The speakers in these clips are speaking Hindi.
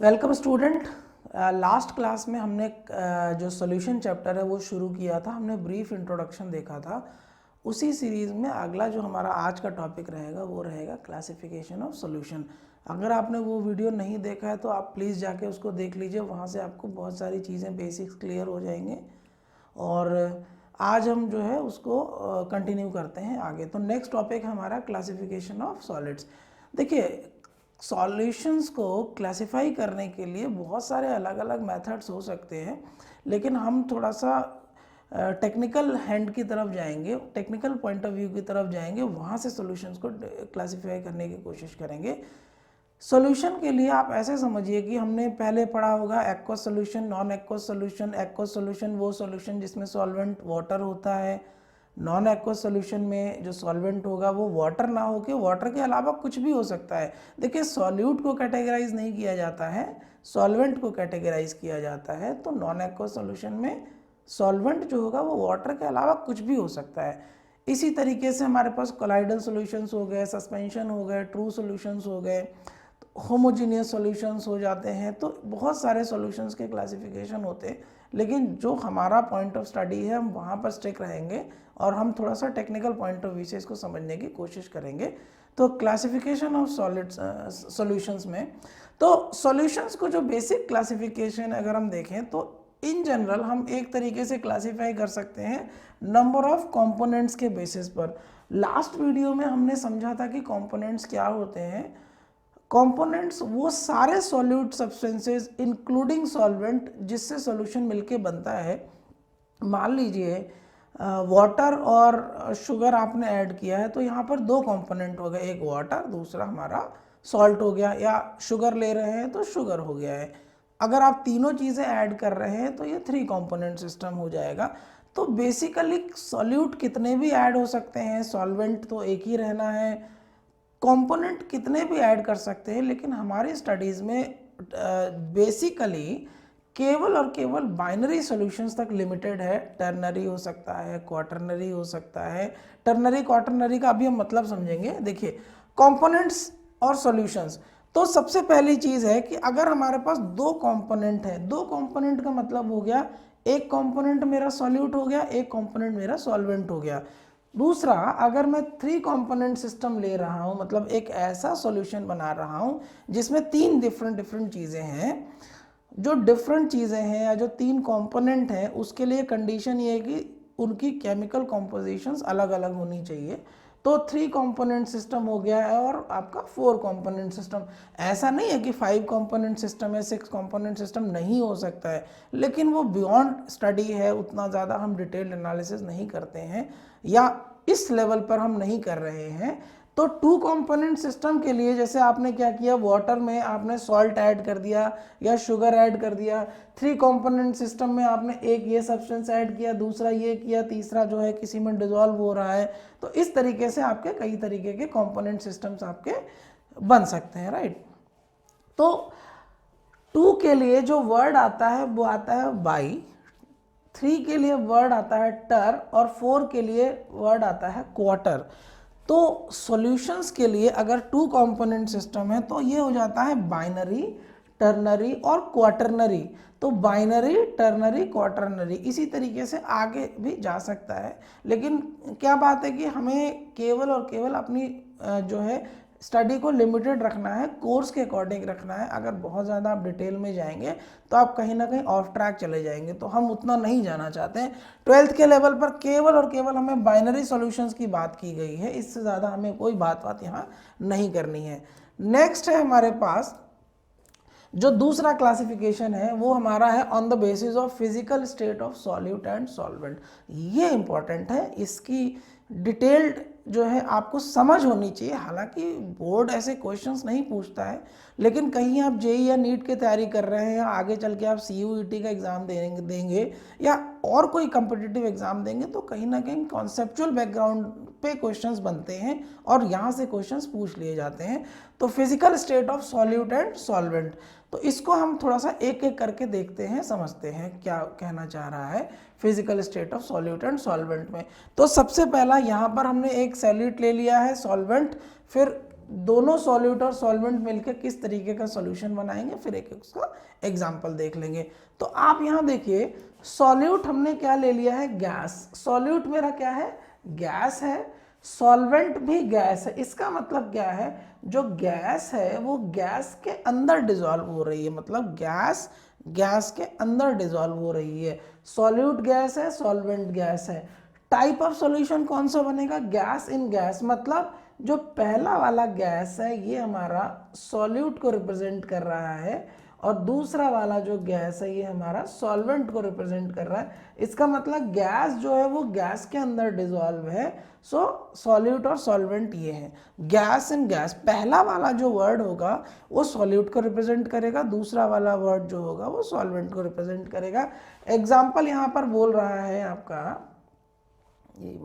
Welcome student. लास्ट क्लास में हमने जो सॉल्यूशन चैप्टर है वो शुरू किया था। हमने ब्रीफ इंट्रोडक्शन देखा था। उसी सीरीज़ में अगला जो हमारा आज का टॉपिक रहेगा वो रहेगा क्लासिफिकेशन ऑफ सॉल्यूशन। अगर आपने वो वीडियो नहीं देखा है तो आप प्लीज़ जाके उसको देख लीजिए, वहाँ से आपको बहुत सारी चीज़ें बेसिक्स क्लियर हो जाएंगे। और आज हम जो है उसको कंटिन्यू करते हैं आगे। तो नेक्स्ट टॉपिक हमारा क्लासिफिकेशन ऑफ सॉलिड्स। देखिए, सॉल्यूशंस को क्लासिफाई करने के लिए बहुत सारे अलग अलग मेथड्स हो सकते हैं, लेकिन हम थोड़ा सा टेक्निकल हैंड की तरफ जाएंगे, टेक्निकल पॉइंट ऑफ व्यू की तरफ जाएंगे, वहाँ से सॉल्यूशंस को क्लासिफाई करने की कोशिश करेंगे। सॉल्यूशन के लिए आप ऐसे समझिए कि हमने पहले पढ़ा होगा aqueous solution, non aqueous solution. Aqueous solution वो सॉल्यूशन जिसमें सॉल्वेंट वाटर होता है। नॉन एक्वस सॉल्यूशन में जो सॉल्वेंट होगा वो वाटर ना होके वाटर के अलावा कुछ भी हो सकता है। देखिए, सॉल्यूट को कैटेगराइज नहीं किया जाता है, सॉल्वेंट को कैटेगराइज किया जाता है। तो नॉन एक्वस सॉल्यूशन में सॉल्वेंट जो होगा वो वाटर के अलावा कुछ भी हो सकता है। इसी तरीके से हमारे पास कोलाइडल सॉल्यूशंस हो गए, सस्पेंशन हो गए, ट्रू सॉल्यूशंस हो गए, होमोजीनियस सॉल्यूशंस हो जाते हैं। तो बहुत सारे सॉल्यूशंस के क्लासिफिकेशन होते हैं, लेकिन जो हमारा पॉइंट ऑफ स्टडी है हम वहाँ पर स्टिक रहेंगे और हम थोड़ा सा टेक्निकल पॉइंट ऑफ व्यू से इसको समझने की कोशिश करेंगे। तो क्लासिफिकेशन ऑफ सॉलिड्स सॉल्यूशंस में, तो सॉल्यूशंस को जो बेसिक क्लासिफिकेशन अगर हम देखें तो इन जनरल हम एक तरीके से क्लासिफाई कर सकते हैं नंबर ऑफ कंपोनेंट्स के बेसिस पर। लास्ट वीडियो में हमने समझा था कि कंपोनेंट्स क्या होते हैं। कंपोनेंट्स वो सारे सॉल्यूट सब्सटेंसेस इंक्लूडिंग सॉल्वेंट जिससे सॉल्यूशन मिलके बनता है। मान लीजिए वाटर और शुगर आपने ऐड किया है, तो यहाँ पर दो कंपोनेंट हो गए, एक वाटर, दूसरा हमारा सॉल्ट हो गया, या शुगर ले रहे हैं तो शुगर हो गया है। अगर आप तीनों चीज़ें ऐड कर रहे हैं तो ये 3 कंपोनेंट सिस्टम हो जाएगा। तो बेसिकली सॉल्यूट कितने भी ऐड हो सकते हैं, सॉल्वेंट तो एक ही रहना है, कंपोनेंट कितने भी ऐड कर सकते हैं, लेकिन हमारी स्टडीज़ में बेसिकली केवल और केवल बाइनरी सॉल्यूशंस तक लिमिटेड है। टर्नरी हो सकता है, क्वाटरनरी हो सकता है। टर्नरी क्वाटरनरी का अभी हम मतलब समझेंगे। देखिए, कंपोनेंट्स और सॉल्यूशंस, तो सबसे पहली चीज़ है कि अगर हमारे पास दो कंपोनेंट है, दो कंपोनेंट का मतलब हो गया एक कंपोनेंट मेरा सॉल्यूट हो गया, एक कंपोनेंट मेरा सॉल्वेंट हो गया। दूसरा, अगर मैं 3 कंपोनेंट सिस्टम ले रहा हूँ, मतलब एक ऐसा सॉल्यूशन बना रहा हूँ जिसमें 3 डिफरेंट चीज़ें हैं, जो डिफरेंट चीज़ें हैं या जो 3 कंपोनेंट हैं, उसके लिए कंडीशन ये है कि उनकी केमिकल कॉम्पोजिशंस अलग अलग होनी चाहिए। तो 3 कंपोनेंट सिस्टम हो गया है और आपका 4 कंपोनेंट सिस्टम। ऐसा नहीं है कि 5 कंपोनेंट सिस्टम है, 6 कंपोनेंट सिस्टम नहीं हो सकता है, लेकिन वो बियॉन्ड स्टडी है, उतना ज़्यादा हम डिटेल्ड एनालिसिस नहीं करते हैं या इस लेवल पर हम नहीं कर रहे हैं। तो 2 कंपोनेंट सिस्टम के लिए जैसे आपने क्या किया, वाटर में आपने सॉल्ट ऐड कर दिया या शुगर ऐड कर दिया। 3 कंपोनेंट सिस्टम में आपने एक ये सब्सटेंस ऐड किया, दूसरा ये किया, तीसरा जो है किसी में डिजोल्व हो रहा है। तो इस तरीके से आपके कई तरीके के कंपोनेंट सिस्टम्स आपके बन सकते हैं, राइट। तो 2 के लिए जो वर्ड आता है वो आता है बाई, 3 के लिए वर्ड आता है टर और 4 के लिए वर्ड आता है क्वार्टर। तो सॉल्यूशंस के लिए अगर 2 कंपोनेंट सिस्टम है तो ये हो जाता है बाइनरी, टर्नरी और क्वाटरनरी। तो बाइनरी, टर्नरी, क्वाटरनरी, इसी तरीके से आगे भी जा सकता है। लेकिन क्या बात है कि हमें केवल और केवल अपनी जो है स्टडी को लिमिटेड रखना है, कोर्स के अकॉर्डिंग रखना है। अगर बहुत ज़्यादा आप डिटेल में जाएंगे तो आप कहीं ना कहीं ऑफ ट्रैक चले जाएंगे, तो हम उतना नहीं जाना चाहते हैं। 12th के लेवल पर केवल और केवल हमें बाइनरी सॉल्यूशंस की बात की गई है, इससे ज़्यादा हमें कोई बात यहाँ नहीं करनी है। नेक्स्ट है हमारे पास जो दूसरा क्लासिफिकेशन है वो हमारा है on the basis of physical state of solute and solvent. ये इंपॉर्टेंट है, इसकी डिटेल्ड जो है आपको समझ होनी चाहिए। हालांकि बोर्ड ऐसे क्वेश्चंस नहीं पूछता है, लेकिन कहीं आप जेईई या नीट की तैयारी कर रहे हैं, आगे चल के आप सीयूईटी का एग्ज़ाम देंगे या और कोई कम्पिटिटिव एग्ज़ाम देंगे, तो कहीं ना कहीं कॉन्सेप्चुअल बैकग्राउंड पे क्वेश्चंस बनते हैं और यहाँ से क्वेश्चंस पूछ लिए जाते हैं। तो physical state of solute and solvent, तो इसको हम थोड़ा सा एक एक करके देखते हैं, समझते हैं क्या कहना चाह रहा है physical state of solute and solvent में। तो सबसे पहला यहाँ पर हमने एक सॉल्यूट ले लिया है, सॉल्वेंट, फिर दोनों सॉल्यूट और सॉल्वेंट मिलकर किस तरीके का सॉल्यूशन बनाएंगे, फिर एक उसका एग्जाम्पल देख लेंगे। तो आप यहाँ देखिए, सॉल्यूट हमने क्या ले लिया है, गैस। सॉल्यूट मेरा क्या है, गैस है, सॉल्वेंट भी गैस है। इसका मतलब क्या है, जो गैस है वो गैस के अंदर डिजॉल्व हो रही है, मतलब गैस गैस के अंदर डिजॉल्व हो रही है। सॉल्यूट गैस है, सॉल्वेंट गैस है। टाइप ऑफ सॉल्यूशन कौन सा बनेगा, गैस इन गैस। मतलब जो पहला वाला गैस है ये हमारा सॉल्यूट को रिप्रेजेंट कर रहा है, और दूसरा वाला जो गैस है ये हमारा सॉल्वेंट को रिप्रेजेंट कर रहा है। इसका मतलब गैस जो है वो गैस के अंदर डिजॉल्व है। सो सॉल्यूट और सॉल्वेंट ये है। गैस इन गैस, पहला वाला जो वर्ड होगा वो सॉल्यूट को रिप्रेजेंट करेगा, दूसरा वाला वर्ड जो होगा वो सॉल्वेंट को रिप्रेजेंट करेगा। एग्जाम्पल यहाँ पर बोल रहा है आपका, ये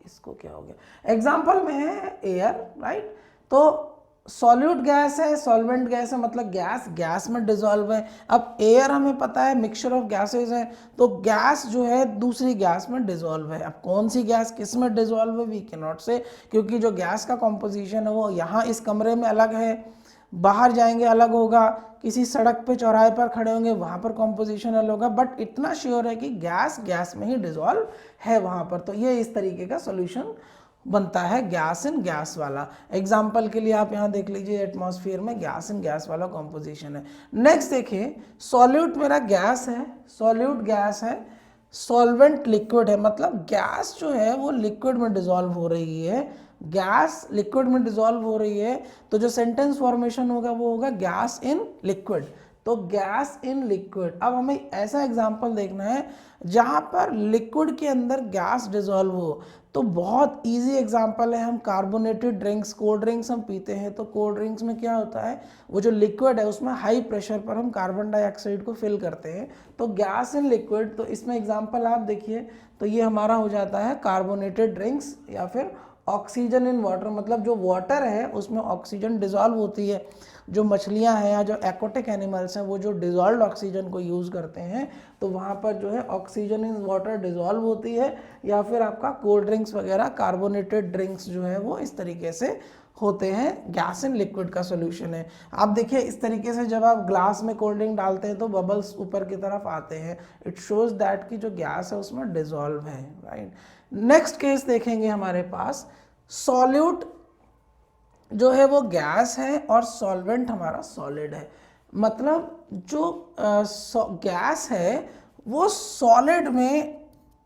इसको क्या हो गया, एग्जाम्पल में है एयर, राइट। तो सॉल्यूट गैस है, सॉल्वेंट गैस है, मतलब गैस गैस में डिजॉल्व है। अब एयर हमें पता है मिक्सचर ऑफ गैसेस है, तो गैस जो है दूसरी गैस में डिजॉल्व है। अब कौन सी गैस किस में डिजॉल्व है वी कैन नॉट से, क्योंकि जो गैस का कॉम्पोजिशन है वो यहाँ इस कमरे में अलग है, बाहर जाएंगे अलग होगा, किसी सड़क पे चौराहे पर खड़े होंगे वहाँ पर कॉम्पोजिशन अलग होगा, बट इतना श्योर है कि गैस गैस में ही डिजॉल्व है वहाँ पर। तो ये इस तरीके का सोल्यूशन बनता है गैस इन गैस वाला। एग्जाम्पल के लिए आप यहाँ देख लीजिए, एटमॉस्फेयर में गैस इन गैस वाला कॉम्पोजिशन है। नेक्स्ट देखिए, सॉल्यूट मेरा गैस है, सॉल्यूट गैस है, सॉल्वेंट लिक्विड है, मतलब गैस जो है वो लिक्विड में डिजॉल्व हो रही है, गैस लिक्विड में डिजॉल्व हो रही है। तो जो सेंटेंस फॉर्मेशन होगा वो होगा गैस इन लिक्विड। तो गैस इन लिक्विड। अब हमें ऐसा एग्जांपल देखना है जहां पर लिक्विड के अंदर गैस डिजॉल्व हो। तो बहुत इजी एग्जांपल है, हम कार्बोनेटेड ड्रिंक्स, कोल्ड ड्रिंक्स हम पीते हैं, तो कोल्ड ड्रिंक्स में क्या होता है, वो जो लिक्विड है उसमें हाई प्रेशर पर हम कार्बन डाइऑक्साइड को फिल करते हैं, तो गैस इन लिक्विड। तो इसमें एग्जांपल आप देखिए, तो ये हमारा हो जाता है कार्बोनेटेड ड्रिंक्स, या फिर ऑक्सीजन इन वाटर, मतलब जो वाटर है उसमें ऑक्सीजन डिजॉल्व होती है। जो मछलियां हैं या जो एक्वाटिक एनिमल्स हैं वो जो डिजॉल्व ऑक्सीजन को यूज़ करते हैं, तो वहाँ पर जो है ऑक्सीजन इन वाटर डिजॉल्व होती है। या फिर आपका कोल्ड ड्रिंक्स वगैरह कार्बोनेटेड ड्रिंक्स जो है वो इस तरीके से होते हैं, गैस इन लिक्विड का सोल्यूशन है। आप देखिए इस तरीके से जब आप ग्लास में कोल्ड ड्रिंक डालते हैं तो बबल्स ऊपर की तरफ आते हैं, इट शोज दैट कि जो गैस है उसमें डिजॉल्व है, राइट। नेक्स्ट केस देखेंगे हमारे पास, सॉल्यूट जो है वो गैस है और सॉल्वेंट हमारा सॉलिड है। मतलब जो गैस है वो सॉलिड में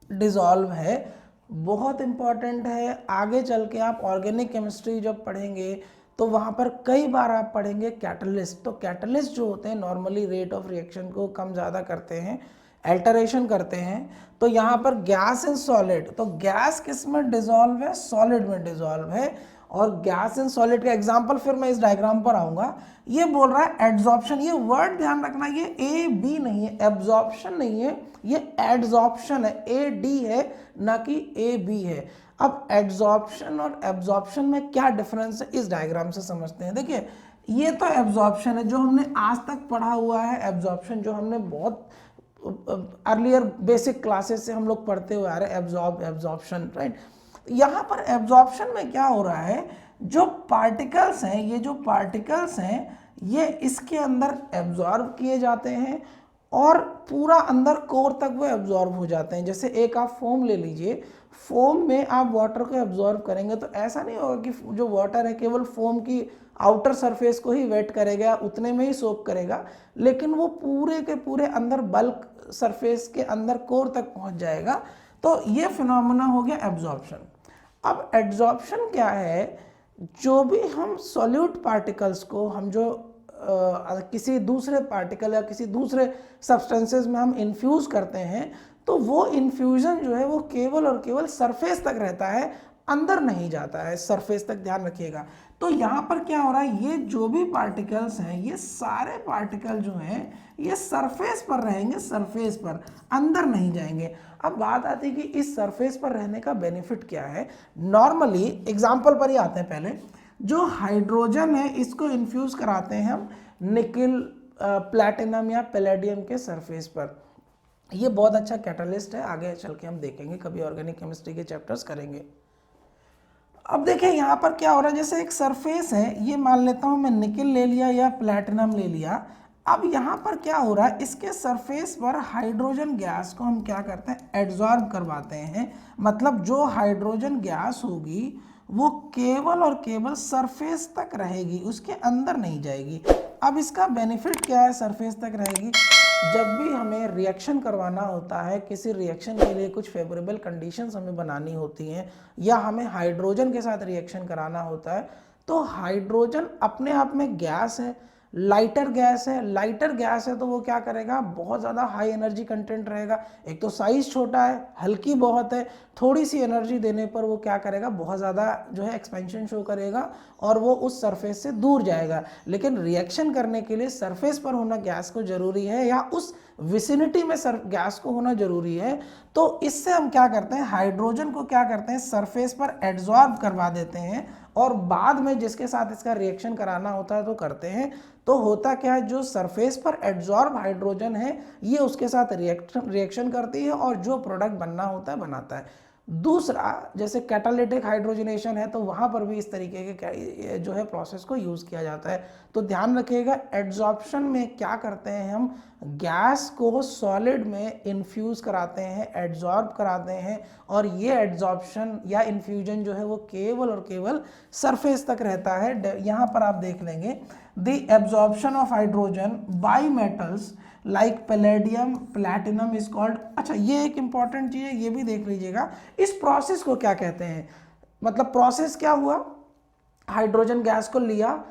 डिजॉल्व है। बहुत इंपॉर्टेंट है, आगे चल के आप ऑर्गेनिक केमिस्ट्री जब पढ़ेंगे तो वहाँ पर कई बार आप पढ़ेंगे कैटलिस्ट। तो कैटलिस्ट जो होते हैं नॉर्मली रेट ऑफ रिएक्शन को कम ज़्यादा करते हैं, अल्टरेशन करते हैं। तो यहाँ पर गैस इन सॉलिड, तो गैस किस में डिजॉल्व है, सॉलिड में डिजॉल्व है। और गैस इन सॉलिड का एग्जांपल फिर मैं इस डायग्राम पर आऊंगा। ये बोल रहा है एड्सॉर्प्शन, ये वर्ड ध्यान रखना, ये ए बी नहीं है, एब्जॉर्प्शन नहीं है, ये एड्सॉर्प्शन है, ए डी है ना कि ए बी है। अब एड्सॉर्प्शन और एब्जॉर्प्शन में क्या डिफरेंस है इस डायग्राम से समझते हैं। देखिए ये तो एब्जॉर्प्शन है जो हमने आज तक पढ़ा हुआ है, एब्जॉर्प्शन जो हमने बहुत अर्लियर बेसिक क्लासेस से हम लोग पढ़ते हुए आ रहे हैं, एब्जॉर्प्शन, राइट। यहाँ पर एब्जॉर्प्शन में क्या हो रहा है, जो पार्टिकल्स हैं, ये जो पार्टिकल्स हैं ये इसके अंदर एब्जॉर्ब किए जाते हैं और पूरा अंदर कोर तक वो एब्जॉर्ब हो जाते हैं। जैसे एक आप फोम ले लीजिए, फोम में आप वाटर को एब्जॉर्ब करेंगे तो ऐसा नहीं होगा कि जो वाटर है केवल फोम की आउटर सरफेस को ही वेट करेगा, उतने में ही सोक करेगा, लेकिन वो पूरे के पूरे अंदर बल्क सरफेस के अंदर कोर तक पहुंच जाएगा। तो ये फिनोमेना हो गया एब्जॉर्प्शन। अब एड्सॉर्प्शन क्या है, जो भी हम सॉल्यूट पार्टिकल्स को हम जो किसी दूसरे पार्टिकल या किसी दूसरे सब्सटेंसेस में हम इन्फ्यूज़ करते हैं, तो वो इन्फ्यूज़न जो है वो केवल और केवल सरफेस तक रहता है, अंदर नहीं जाता है, सरफेस तक, ध्यान रखिएगा। तो यहाँ पर क्या हो रहा है, ये जो भी पार्टिकल्स हैं ये सारे पार्टिकल जो हैं ये सरफेस पर रहेंगे, सरफेस पर, अंदर नहीं जाएंगे। अब बात आती है कि इस सरफेस पर रहने का बेनिफिट क्या है। नॉर्मली एग्जांपल पर ही आते हैं पहले, जो हाइड्रोजन है इसको इन्फ्यूज कराते हैं हम निकिल, प्लैटिनम या पैलेडियम के सरफेस पर। ये बहुत अच्छा कैटलिस्ट है, आगे चल के हम देखेंगे, कभी ऑर्गेनिक केमिस्ट्री के चैप्टर्स करेंगे। अब देखिए यहाँ पर क्या हो रहा है, जैसे एक सरफेस है, ये मान लेता हूँ मैं निकेल ले लिया या प्लैटिनम ले लिया। अब यहाँ पर क्या हो रहा है, इसके सरफेस पर हाइड्रोजन गैस को हम क्या करते हैं, एड्जॉर्ब करवाते हैं। मतलब जो हाइड्रोजन गैस होगी वो केवल और केवल सरफेस तक रहेगी, उसके अंदर नहीं जाएगी। अब इसका बेनिफिट क्या है, सरफेस तक रहेगी। जब भी हमें रिएक्शन करवाना होता है, किसी रिएक्शन के लिए कुछ फेवरेबल कंडीशंस हमें बनानी होती हैं, या हमें हाइड्रोजन के साथ रिएक्शन कराना होता है, तो हाइड्रोजन अपने आप में गैस है, लाइटर गैस है। लाइटर गैस है तो वो क्या करेगा, बहुत ज़्यादा हाई एनर्जी कंटेंट रहेगा। एक तो साइज छोटा है, हल्की बहुत है, थोड़ी सी एनर्जी देने पर वो क्या करेगा, बहुत ज़्यादा जो है एक्सपेंशन शो करेगा और वो उस सरफेस से दूर जाएगा। लेकिन रिएक्शन करने के लिए सरफेस पर होना गैस को ज़रूरी है, या उस विसिनिटी में गैस को होना ज़रूरी है। तो इससे हम क्या करते हैं, हाइड्रोजन को क्या करते हैं, सरफेस पर एड्जॉर्ब करवा देते हैं, और बाद में जिसके साथ इसका रिएक्शन कराना होता है तो करते हैं। तो होता क्या है, जो सरफेस पर एड्जॉर्ब हाइड्रोजन है ये उसके साथ रिएक्शन करती है और जो प्रोडक्ट बनना होता है बनाता है। दूसरा, जैसे कैटालिटिक हाइड्रोजनेशन है तो वहाँ पर भी इस तरीके के जो है प्रोसेस को यूज़ किया जाता है। तो ध्यान रखिएगा, एड्जॉर्प्शन में क्या करते हैं, हम गैस को सॉलिड में इन्फ्यूज़ कराते हैं, एड्जॉर्ब कराते हैं, और ये एड्जॉर्प्शन या इन्फ्यूजन जो है वो केवल और केवल सरफेस तक रहता है। यहाँ पर आप देख लेंगे, the absorption of hydrogen by metals like palladium platinum is called. अच्छा, ये एक इंपॉर्टेंट चीज़ है, ये भी देख लीजिएगा। इस प्रोसेस को क्या कहते हैं, मतलब प्रोसेस क्या हुआ, हाइड्रोजन गैस को लिया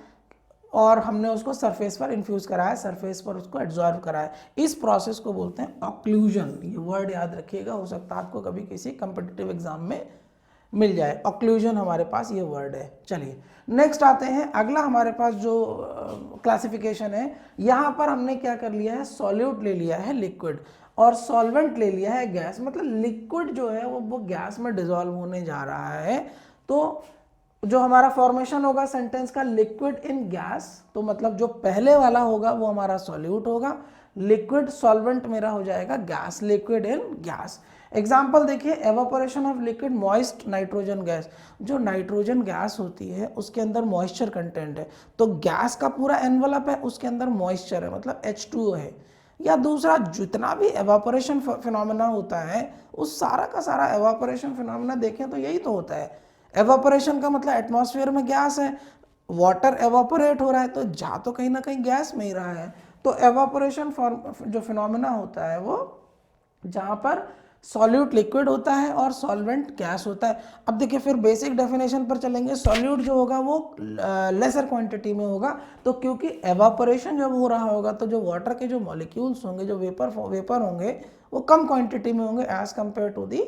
और हमने उसको सरफेस पर इन्फ्यूज़ कराया, सरफेस पर उसको एब्जॉर्ब कराया। इस प्रोसेस को बोलते हैं ऑक्लूजन। ये वर्ड याद रखिएगा, हो सकता है आपको कभी किसी कम्पिटिटिव एग्जाम में मिल जाए। ऑक्लूजन हमारे पास ये वर्ड है। चलिए नेक्स्ट आते हैं, अगला हमारे पास जो क्लासिफिकेशन है, यहाँ पर हमने क्या कर लिया है, सॉल्यूट ले लिया है लिक्विड, और सॉल्वेंट ले लिया है गैस। मतलब लिक्विड जो है वो गैस में डिजॉल्व होने जा रहा है। तो जो हमारा फॉर्मेशन होगा सेंटेंस का, लिक्विड इन गैस, तो मतलब जो पहले वाला होगा वो हमारा सॉल्यूट होगा, लिक्विड सॉल्वेंट मेरा हो जाएगा gas, liquid in gas. Example देखिए, evaporation of liquid moist nitrogen gas. जो नाइट्रोजन गैस होती है उसके अंदर मॉइस्चर कंटेंट है, तो गैस का पूरा एनवलप है, उसके अंदर मॉइस्चर है, मतलब H2O है। या दूसरा, जितना भी एवापोरेशन फिनोमेना होता है उस सारा का सारा एवापोरेशन फिनोमेना देखें तो यही तो होता है। एवापोरेशन का मतलब एटमॉस्फेयर में गैस है, वाटर एवापोरेट हो रहा है, तो जा तो कहीं ना कहीं गैस में ही रहा है। तो एवापोरेशन जो फिनोमेना होता है वो जहाँ पर सॉल्यूट लिक्विड होता है और सॉल्वेंट गैस होता है। अब देखिए फिर बेसिक डेफिनेशन पर चलेंगे। सॉल्यूट जो होगा वो लेसर क्वांटिटी में होगा, तो क्योंकि एवापोरेशन जब हो रहा होगा तो जो वाटर के जो मॉलिक्यूल्स होंगे, जो वेपर होंगे, वो कम क्वांटिटी में होंगे as compare to the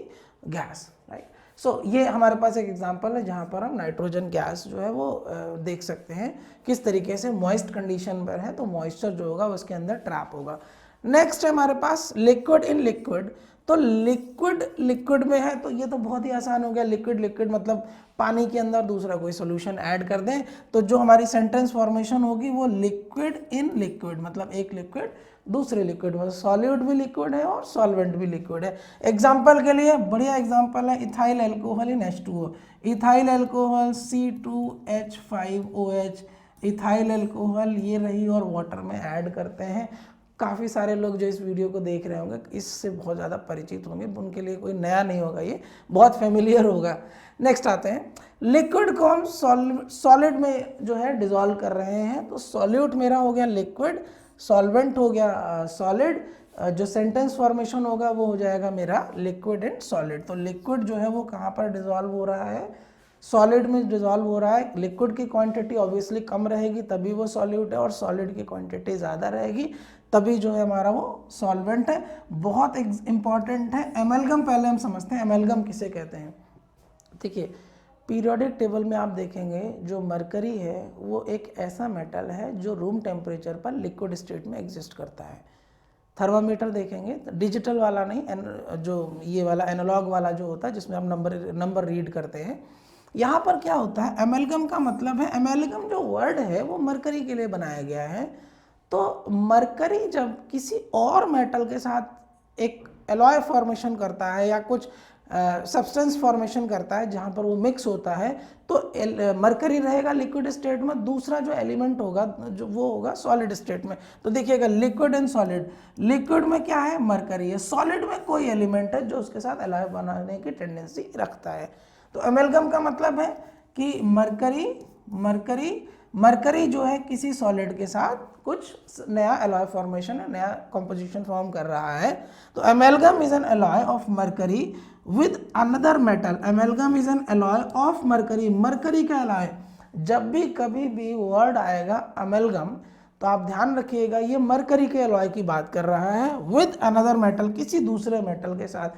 gas, right. So ये हमारे पास एक एग्जांपल है जहाँ पर हम नाइट्रोजन गैस जो है वो देख सकते हैं किस तरीके से मॉइस्ट कंडीशन पर है, तो मॉइस्चर जो होगा उसके अंदर ट्रैप होगा। नेक्स्ट है हमारे पास लिक्विड इन लिक्विड। तो लिक्विड में है तो ये तो बहुत ही आसान हो गया, लिक्विड मतलब पानी के अंदर दूसरा कोई सोल्यूशन ऐड कर दें, तो जो हमारी सेंटेंस फॉर्मेशन होगी वो लिक्विड इन लिक्विड, मतलब एक लिक्विड दूसरे लिक्विड, मतलब सॉल्यूट भी लिक्विड है और सॉल्वेंट भी लिक्विड है। एग्जाम्पल के लिए बढ़िया एग्जाम्पल है ethyl alcohol in H2O। Ethyl alcohol C2H5OH, ethyl alcohol ये रही, और वाटर में ऐड करते हैं। काफ़ी सारे लोग जो इस वीडियो को देख रहे होंगे इससे बहुत ज़्यादा परिचित होंगे, उनके लिए कोई नया नहीं होगा, ये बहुत फेमिलियर होगा। नेक्स्ट आते हैं, लिक्विड को हम सॉलिड में जो है डिजॉल्व कर रहे हैं, तो सॉल्यूट मेरा हो गया लिक्विड, सॉल्वेंट हो गया सॉलिड, जो सेंटेंस फॉर्मेशन होगा वो हो जाएगा मेरा लिक्विड एंड सॉलिड। तो लिक्विड जो है वो कहाँ पर डिजॉल्व हो रहा है, सॉलिड में डिजॉल्व हो रहा है। लिक्विड की क्वांटिटी ऑब्वियसली कम रहेगी तभी वो सॉल्यूट है, और सॉलिड की क्वांटिटी ज़्यादा रहेगी तभी जो है हमारा वो सॉल्वेंट है। बहुत इंपॉर्टेंट है एमलगम, पहले हम समझते हैं एमलगम किसे कहते हैं। देखिए पीरियोडिक टेबल में आप देखेंगे जो मरकरी है वो एक ऐसा मेटल है जो रूम टेम्परेचर पर लिक्विड स्टेट में एग्जिस्ट करता है। थर्मामीटर देखेंगे, डिजिटल वाला नहीं, जो ये वाला एनालॉग वाला जो होता है जिसमें हम नंबर रीड करते हैं। यहाँ पर क्या होता है, एमलगम का मतलब है, एमलगम जो वर्ड है वो मरकरी के लिए बनाया गया है। तो मरकरी जब किसी और मेटल के साथ एक एलॉय फॉर्मेशन करता है या कुछ सब्सटेंस फॉर्मेशन करता है जहाँ पर वो मिक्स होता है, तो मरकरी रहेगा लिक्विड स्टेट में, दूसरा जो एलिमेंट होगा जो वो होगा सॉलिड स्टेट में। तो देखिएगा लिक्विड एंड सॉलिड, लिक्विड में क्या है मरकरी है, सॉलिड में कोई एलिमेंट है जो उसके साथ एलॉय बनाने की टेंडेंसी रखता है। तो एमेल्गम का मतलब है कि मरकरी जो है किसी सॉलिड के साथ कुछ नया एलॉय फॉर्मेशन है, नया कॉम्पोजिशन फॉर्म कर रहा है। तो amalgam is an alloy of mercury with another metal, amalgam is an alloy of mercury, mercury का एलॉय। जब भी कभी भी वर्ड आएगा एमेल्गम तो आप ध्यान रखिएगा ये मरकरी के एलॉय की बात कर रहा है, विद अनदर मेटल, किसी दूसरे मेटल के साथ।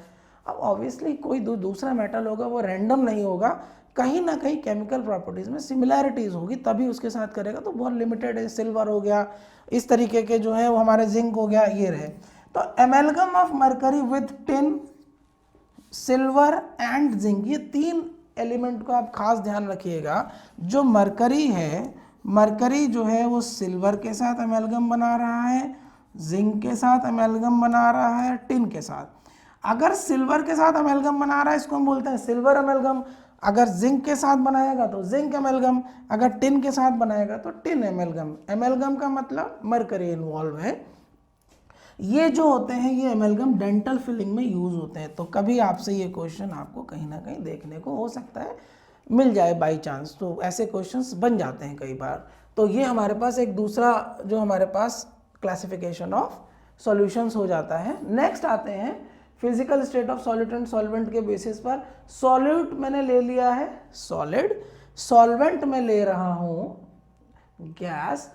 अब ऑब्वियसली कोई दूसरा मेटल होगा वो रैंडम नहीं होगा, कहीं ना कहीं केमिकल प्रॉपर्टीज में सिमिलैरिटीज होगी तभी उसके साथ करेगा। तो बहुत लिमिटेड है, सिल्वर हो गया, इस तरीके के जो है वो हमारे जिंक हो गया, ये रहे। तो amalgam of mercury with tin, silver and zinc, ये तीन एलिमेंट को आप खास ध्यान रखिएगा। जो मरकरी है, मरकरी जो है वो सिल्वर के साथ एमेल्गम बना रहा है, जिंक के साथ एमेल्गम बना रहा है, टिन के साथ। अगर सिल्वर के साथ एमेल्गम बना रहा है इसको हम बोलते हैं सिल्वर एमेल्गम, अगर जिंक के साथ बनाएगा तो जिंक एमेल्गम, अगर टिन के साथ बनाएगा तो टिन एमेल्गम। एमेल्गम का मतलब मरकरी इन्वॉल्व है। ये जो होते हैं ये एमेल्गम डेंटल फिलिंग में यूज होते हैं। तो कभी आपसे ये क्वेश्चन आपको कहीं ना कहीं देखने को हो सकता है मिल जाए बाय चांस, तो ऐसे क्वेश्चंस बन जाते हैं कई बार। तो ये हमारे पास एक दूसरा जो हमारे पास क्लासिफिकेशन ऑफ सॉल्यूशंस हो जाता है। नेक्स्ट आते हैं physical state of solid and solvent के बेसिस पर। सॉल्यूट मैंने ले लिया है सॉलिड, सॉल्वेंट में ले रहा हूं गैस,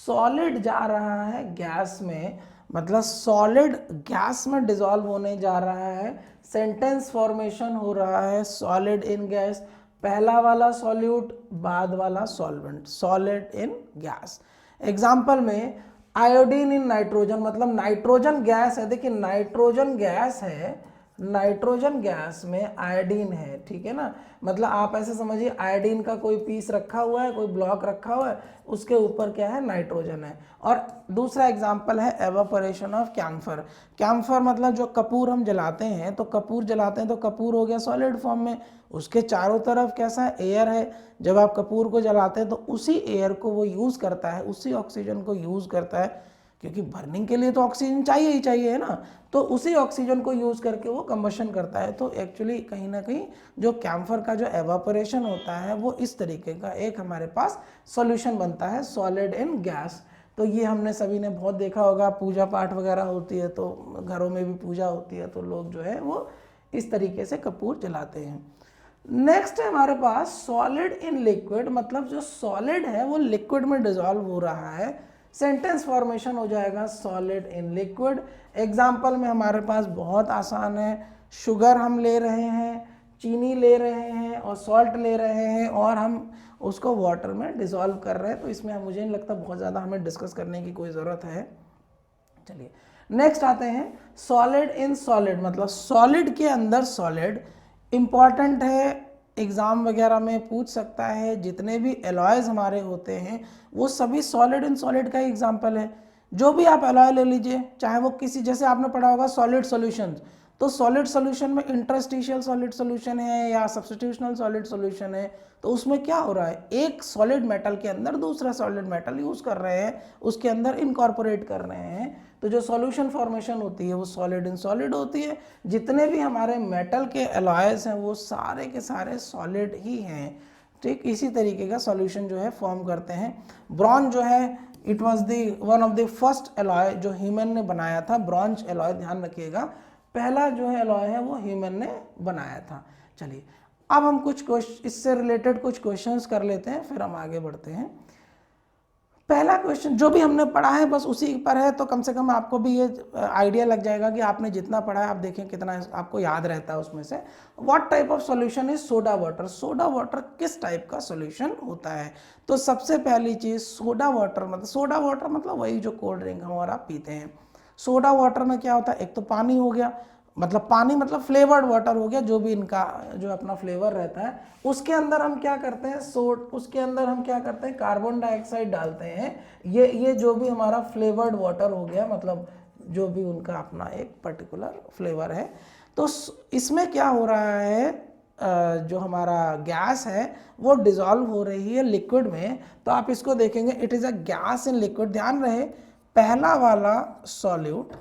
सॉलिड जा रहा है गैस में, मतलब सॉलिड गैस में डिसॉल्व होने जा रहा है, सेंटेंस फॉर्मेशन हो रहा है सॉलिड इन गैस, पहला वाला सॉल्यूट बाद वाला solvent, solid in gas. Example में आयोडीन इन नाइट्रोजन, मतलब नाइट्रोजन गैस है, देखिए नाइट्रोजन गैस है, नाइट्रोजन गैस में आयोडीन है, ठीक है ना। मतलब आप ऐसे समझिए आयोडीन का कोई पीस रखा हुआ है, कोई ब्लॉक रखा हुआ है, उसके ऊपर क्या है नाइट्रोजन है। और दूसरा एग्जांपल है एवापोरेशन ऑफ कैम्फर। कैम्फर मतलब जो कपूर हम जलाते हैं, तो कपूर जलाते हैं तो कपूर हो गया सॉलिड फॉर्म में, उसके चारों तरफ कैसा है एयर है। जब आप कपूर को जलाते हैं तो उसी एयर को वो यूज़ करता है, उसी ऑक्सीजन को यूज़ करता है, क्योंकि बर्निंग के लिए तो ऑक्सीजन चाहिए ही चाहिए है ना, तो उसी ऑक्सीजन को यूज़ करके वो कंबशन करता है। तो एक्चुअली कहीं ना कहीं जो कैम्फर का जो एवापोरेशन होता है वो इस तरीके का एक हमारे पास सॉल्यूशन बनता है सॉलिड इन गैस। तो ये हमने सभी ने बहुत देखा होगा, पूजा पाठ वगैरह होती है तो घरों में भी पूजा होती है तो लोग जो है वो इस तरीके से कपूर जलाते हैं। नेक्स्ट है हमारे पास सॉलिड इन लिक्विड, मतलब जो सॉलिड है वो लिक्विड में डिसॉल्व हो रहा है, सेंटेंस फॉर्मेशन हो जाएगा सॉलिड इन लिक्विड। एग्जाम्पल में हमारे पास बहुत आसान है, शुगर हम ले रहे हैं, चीनी ले रहे हैं और सॉल्ट ले रहे हैं और हम उसको वाटर में डिसॉल्व कर रहे हैं। तो इसमें मुझे नहीं लगता बहुत ज़्यादा हमें डिस्कस करने की कोई ज़रूरत है। चलिए नेक्स्ट आते हैं सॉलिड इन सॉलिड, मतलब सॉलिड के अंदर सॉलिड। इम्पॉर्टेंट है, एग्ज़ाम वगैरह में पूछ सकता है, जितने भी एलॉयज़ हमारे होते हैं वो सभी सॉलिड इन सॉलिड का ही एग्जाम्पल है। जो भी आप एलॉय ले लीजिए, चाहे वो किसी, जैसे आपने पढ़ा होगा सॉलिड सॉल्यूशन, तो सॉलिड सॉल्यूशन में इंटरस्टिशियल सॉलिड सॉल्यूशन है या सब्स्टिट्यूशनल सॉलिड सॉल्यूशन है, तो उसमें क्या हो रहा है एक सॉलिड मेटल के अंदर दूसरा सॉलिड मेटल यूज़ कर रहे हैं, उसके अंदर इनकॉर्पोरेट कर रहे हैं, तो जो सॉल्यूशन फॉर्मेशन होती है वो सॉलिड इन सॉलिड होती है। जितने भी हमारे मेटल के एलॉयज हैं वो सारे के सारे सॉलिड ही हैं, ठीक। इसी तरीके का सॉल्यूशन जो है फॉर्म करते हैं। ब्रॉन्ज जो है it was the one of the first alloy जो ह्यूमन ने बनाया था, ब्रॉन्ज एलॉय, ध्यान रखिएगा पहला जो है एलॉय है वो ह्यूमन ने बनाया था। चलिए अब हम कुछ इससे रिलेटेड कुछ क्वेश्चंस कर लेते हैं, फिर हम आगे बढ़ते हैं। पहला क्वेश्चन जो भी हमने पढ़ा है बस उसी पर है, तो कम से कम आपको भी ये आइडिया लग जाएगा कि आपने जितना पढ़ा है आप देखें कितना आपको याद रहता है उसमें से। What type of solution is soda water, soda water किस टाइप का सॉल्यूशन होता है। तो सबसे पहली चीज़ सोडा वाटर मतलब वही जो कोल्ड ड्रिंक हम और आप पीते हैं। सोडा वाटर में क्या होता है, एक तो पानी हो गया, मतलब पानी मतलब फ्लेवर्ड वाटर हो गया, जो भी इनका जो अपना फ्लेवर रहता है, उसके अंदर हम क्या करते हैं उसके अंदर हम क्या करते हैं कार्बन डाइऑक्साइड डालते हैं। ये जो भी हमारा फ्लेवर्ड वाटर हो गया, मतलब जो भी उनका अपना एक पर्टिकुलर फ्लेवर है, तो इसमें क्या हो रहा है, जो हमारा गैस है वो डिजॉल्व हो रही है लिक्विड में। तो आप इसको देखेंगे, it is a gas in liquid. ध्यान रहे, पहला वाला सॉल्यूट,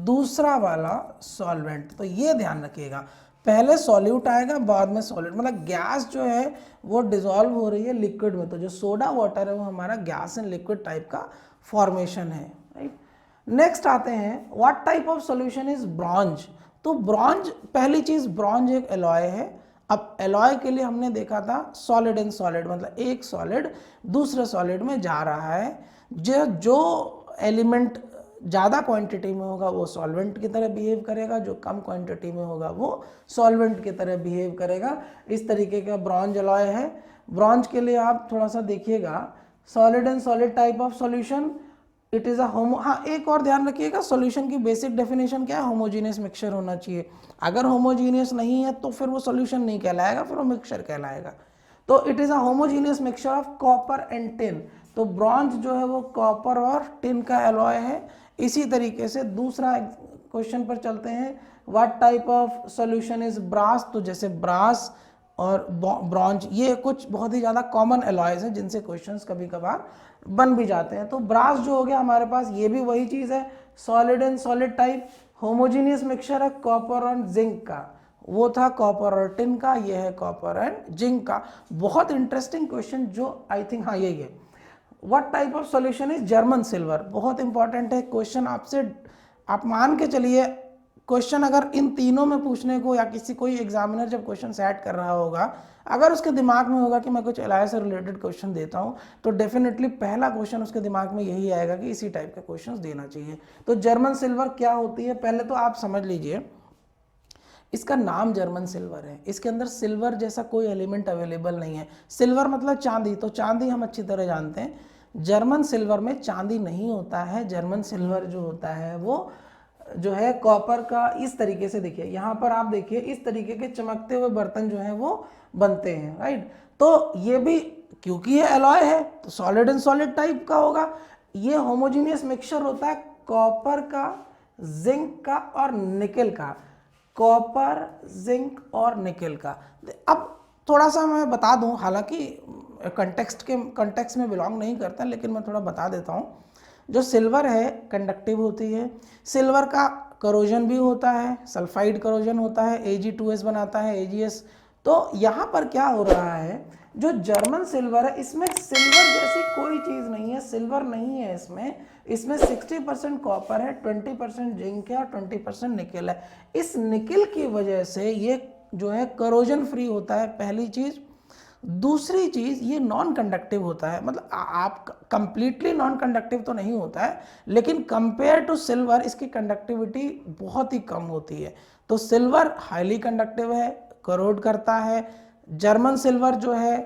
दूसरा वाला सॉल्वेंट। तो ये ध्यान रखिएगा, पहले सॉल्यूट आएगा बाद में सॉल्वेंट, मतलब गैस जो है वो डिजॉल्व हो रही है लिक्विड में। तो जो सोडा वाटर है वो हमारा गैस इन लिक्विड टाइप का फॉर्मेशन है, राइट। नेक्स्ट आते हैं, what type of solution is bronze. तो ब्रॉन्ज, पहली चीज ब्रॉन्ज एक एलॉय है। अब एलॉय के लिए हमने देखा था सॉलिड इन सॉलिड, मतलब एक सॉलिड दूसरे सॉलिड में जा रहा है। जो एलिमेंट ज़्यादा क्वांटिटी में होगा वो सॉल्वेंट की तरह बिहेव करेगा, जो कम क्वांटिटी में होगा वो सॉल्वेंट की तरह बिहेव करेगा। इस तरीके का ब्रॉन्ज एलॉय है। ब्रॉन्ज के लिए आप थोड़ा सा देखिएगा, solid and solid type of solution, it is a homo. हाँ, एक और ध्यान रखिएगा, सॉल्यूशन की बेसिक डेफिनेशन क्या है, होमोजीनियस मिक्सचर होना चाहिए। अगर होमोजीनियस नहीं है तो फिर वो सॉल्यूशन नहीं कहलाएगा, फिर वो मिक्सचर कहलाएगा। तो it is a homogeneous mixture of copper and tin. तो ब्रॉन्ज जो है वो कॉपर और टिन का एलॉय है। इसी तरीके से दूसरा क्वेश्चन पर चलते हैं, what type of solution is brass. तो जैसे ब्रास और ब्रॉन्ज, ये कुछ बहुत ही ज़्यादा कॉमन एलॉयज हैं जिनसे क्वेश्चंस कभी कभार बन भी जाते हैं। तो ब्रास जो हो गया हमारे पास, ये भी वही चीज़ है, solid and solid type, homogeneous mixture है कॉपर और जिंक का। वो था कॉपर और टिन का, ये है कॉपर एंड जिंक का। बहुत इंटरेस्टिंग क्वेश्चन जो आई थिंक, हाँ यही है, what type of solution is German silver. बहुत इंपॉर्टेंट है क्वेश्चन आपसे, आप मान के चलिए क्वेश्चन अगर इन तीनों में पूछने को, या किसी कोई एग्जामिनर जब क्वेश्चन सेट कर रहा होगा, अगर उसके दिमाग में होगा कि मैं कुछ एलॉय से रिलेटेड क्वेश्चन देता हूं, तो डेफिनेटली पहला क्वेश्चन उसके दिमाग में यही आएगा कि इसी टाइप के क्वेश्चन देना चाहिए। तो जर्मन सिल्वर क्या होती है, पहले तो आप समझ लीजिए, इसका नाम जर्मन सिल्वर है, इसके अंदर सिल्वर जैसा कोई एलिमेंट अवेलेबल नहीं है। सिल्वर मतलब चांदी, तो चांदी हम अच्छी तरह जानते हैं, जर्मन सिल्वर में चांदी नहीं होता है। जर्मन सिल्वर जो होता है वो जो है कॉपर का, इस तरीके से देखिए, यहाँ पर आप देखिए इस तरीके के चमकते हुए बर्तन जो हैं वो बनते हैं, राइट। तो ये भी क्योंकि ये एलॉय है तो सॉलिड एंड सॉलिड टाइप का होगा। ये होमोजीनियस मिक्सचर होता है कॉपर का, जिंक का और निकेल का, कॉपर, जिंक और निकेल का। अब थोड़ा सा मैं बता दूं, हालांकि कंटेक्स्ट में बिलोंग नहीं करता, लेकिन मैं थोड़ा बता देता हूं। जो सिल्वर है कंडक्टिव होती है, सिल्वर का करोजन भी होता है, सल्फाइड करोजन होता है, Ag2S बनाता है, AgS। तो यहाँ पर क्या हो रहा है, जो जर्मन सिल्वर है इसमें सिल्वर जैसी कोई चीज़ नहीं है, सिल्वर नहीं है इसमें 60% कॉपर है, 20% जिंक है और 20% निकेल है। इस निकेल की वजह से ये जो है करोजन फ्री होता है, पहली चीज़। दूसरी चीज़, ये नॉन कंडक्टिव होता है, मतलब आप कंप्लीटली नॉन कंडक्टिव तो नहीं होता है, लेकिन कंपेयर टू सिल्वर इसकी कंडक्टिविटी बहुत ही कम होती है। तो सिल्वर हाईली कंडक्टिव है, करोड करता है। जर्मन सिल्वर जो है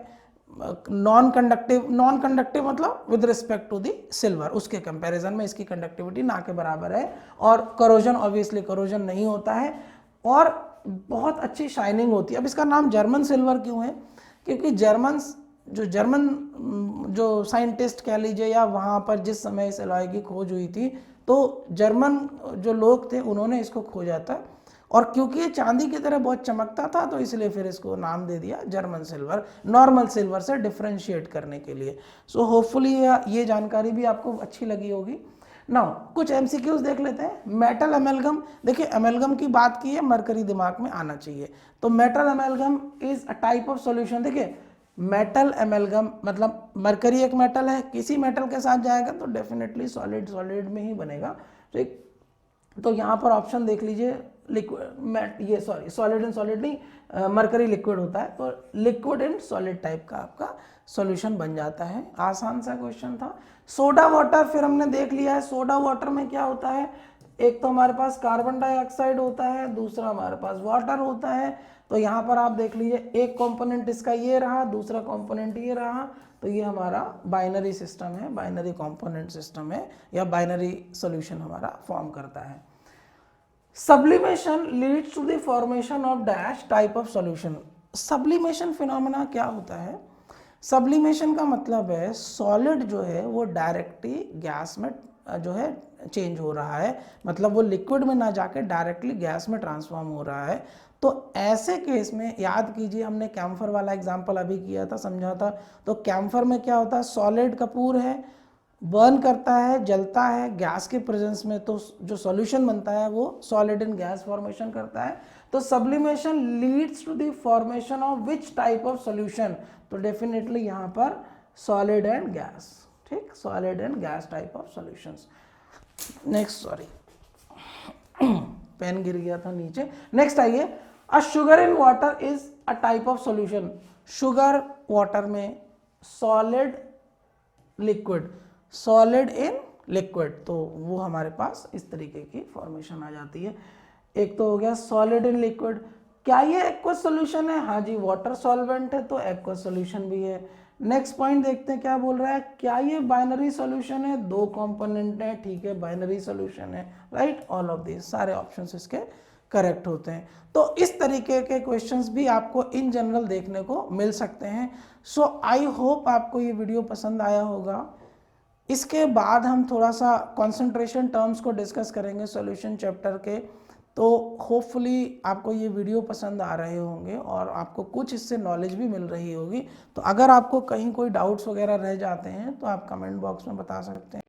नॉन कंडक्टिव मतलब with respect to the silver, उसके कंपैरिजन में इसकी कंडक्टिविटी ना के बराबर है। और करोजन, ऑब्वियसली करोजन नहीं होता है, और बहुत अच्छी शाइनिंग होती है। अब इसका नाम जर्मन सिल्वर क्यों है, क्योंकि जर्मन जो साइंटिस्ट कह लीजिए, या वहाँ पर जिस समय इस एलॉय की खोज हुई थी, तो जर्मन जो लोग थे उन्होंने इसको खोजा था, और क्योंकि ये चांदी की तरह बहुत चमकता था तो इसलिए फिर इसको नाम दे दिया जर्मन सिल्वर, नॉर्मल सिल्वर से डिफ्रेंशिएट करने के लिए। सो होपफुली ये जानकारी भी आपको अच्छी लगी होगी। नाउ कुछ एमसीक्यूज देख लेते हैं। मेटल एमेलगम, देखिए एमेलगम की बात की है, मरकरी दिमाग में आना चाहिए। तो metal एमेलगम is a type of solution. देखिए मेटल एमेलगम मतलब मरकरी एक मेटल है, किसी मेटल के साथ जाएगा तो डेफिनेटली सॉलिड में ही बनेगा, ठीक। तो यहाँ पर ऑप्शन देख लीजिए, लिक्विड, ये सॉरी सॉलिड एंड सॉलिड नहीं, मरकरी लिक्विड होता है, तो लिक्विड एंड सॉलिड टाइप का आपका सॉल्यूशन बन जाता है। आसान सा क्वेश्चन था। सोडा वाटर फिर हमने देख लिया है। सोडा वाटर में क्या होता है, एक तो हमारे पास कार्बन डाइऑक्साइड होता है, दूसरा हमारे पास वाटर होता है। तो यहाँ पर आप देख लीजिए, एक कंपोनेंट इसका ये रहा, दूसरा कंपोनेंट ये रहा, तो ये हमारा बाइनरी सिस्टम है, बाइनरी कंपोनेंट सिस्टम है, या बाइनरी सॉल्यूशन हमारा फॉर्म करता है। Sublimation leads to the formation of dash type of solution. Sublimation phenomena क्या होता है, सब्लिमेशन का मतलब है सॉलिड जो है वो डायरेक्टली गैस में जो है चेंज हो रहा है, मतलब वो लिक्विड में ना जाके डायरेक्टली गैस में ट्रांसफॉर्म हो रहा है। तो ऐसे केस में याद कीजिए, हमने कैम्फर वाला एग्जांपल अभी किया था, समझा था। तो कैम्फर में क्या होता है, सॉलिड कपूर है, बर्न करता है, जलता है गैस के प्रेजेंस में, तो जो सॉल्यूशन बनता है वो सॉलिड इन गैस फॉर्मेशन करता है। तो sublimation leads to the formation of which type of solution, तो डेफिनेटली यहाँ पर सॉलिड एंड गैस, ठीक, solid and gas type of solutions. Next, sorry pen गिर गया था नीचे। नेक्स्ट आइए, a sugar in water is a type of solution. Sugar water में, solid liquid, solid in liquid, तो वो हमारे पास इस तरीके की फॉर्मेशन आ जाती है। एक तो हो गया सॉलिड इन लिक्विड। क्या ये एक्वस सॉल्यूशन है? हाँ जी, वाटर सॉल्वेंट है तो एक्वस सॉल्यूशन भी है। नेक्स्ट पॉइंट देखते हैं क्या बोल रहा है, क्या ये बाइनरी सॉल्यूशन है? दो कंपोनेंट है, ठीक है, बाइनरी सॉल्यूशन है, राइट। ऑल ऑफ दिस, सारे ऑप्शंस इसके करेक्ट होते हैं। तो इस तरीके के क्वेश्चंस भी आपको इन जनरल देखने को मिल सकते हैं। सो आई होप आपको ये वीडियो पसंद आया होगा। इसके बाद हम थोड़ा सा कंसंट्रेशन टर्म्स को डिस्कस करेंगे सॉल्यूशन चैप्टर के। तो होपफुली आपको ये वीडियो पसंद आ रहे होंगे और आपको कुछ इससे नॉलेज भी मिल रही होगी। तो अगर आपको कहीं कोई डाउट्स वगैरह रह जाते हैं तो आप कमेंट बॉक्स में बता सकते हैं।